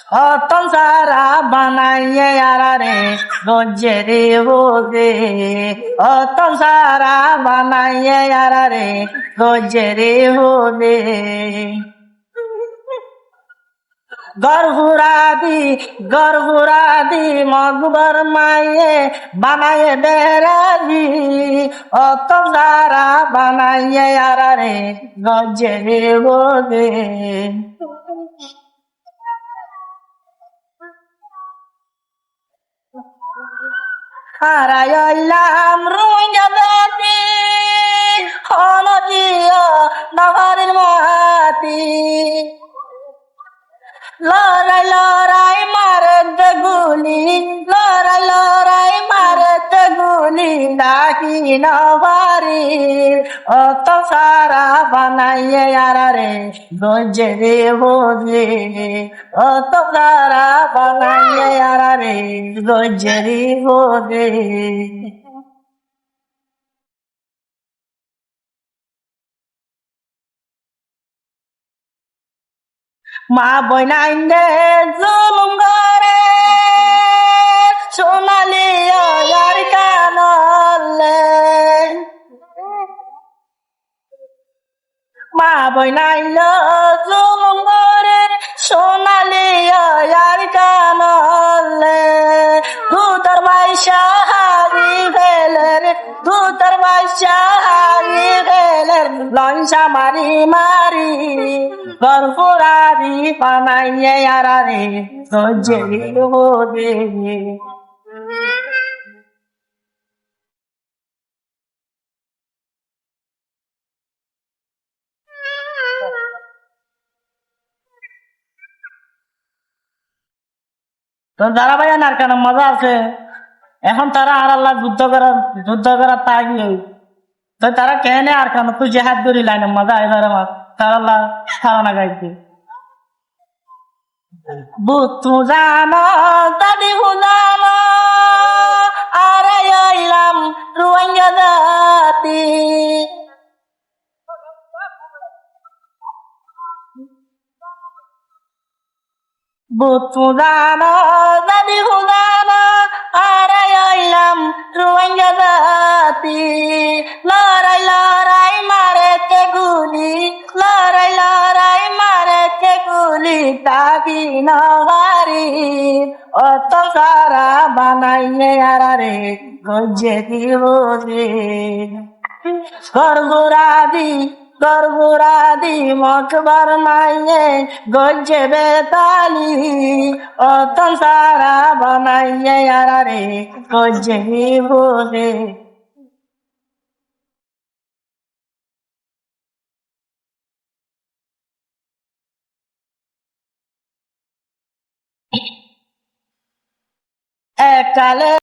অতন সারা বানাইয়ে আরারে গঞ্জে রে হোগে অতন সারা বানাইয়ে আরারে গঞ্জে রে হোগে গরহুরাদি মগবর মাইয়ে বানায়ে বেরাজি অত সারা বানাইয়ে আরারে গঞ্জে রে হোগে হারাইলাম রোহিঙ্গা জাতি হনজিও নগরের মাতি লড়াই মারতে গুলি লড়াই মারতে গুলি ডাকি নভারি অত সারা বানাইয়ে আরারে গঞ্জে রে বোঝে অত সারা বানাইয়ে আরারে গঞ্জে রে বোঝে মা বইনাইন্দে জুলুম করে সোনালি আর কানলে মা বইনাইল জুলুম করে সোনালি আর কানলে দুধর বাইশা হারি ফেলের দুধর বাইশা হারি ফেলের লঞ্চা মারি মারি গরপুরারি বানাইয়ে আরারে গঞ্জে হোদে তো ধারাবাহিক আর কেন মজা আছে এখন তারা আর আল্লাহ যুদ্ধ করার তাগিয়ে তো তারা কেনে আর কেন তুই জেহাদ করি লাইনে মজা এবার আমার তারা আল্লাহ খারানা গাইতে বুতু জানো দাদি জানো আর আইলাম রোহিঙ্গা জাতি বুতু জানো দাদি জানো আর আইলাম রোহিঙ্গা জাতি লড়াই মারেতে গুলি লড়াই মারেতে গুলি তাকি নভারি অত সারা বানাইয়ে আরারে গঞ্জে দিবরে গরগুরাদি মকবর মাইয়ে গঞ্জে বেতালি অতন সারা বানাইয়ে আরারে গঞ্জে দিবরে এককালে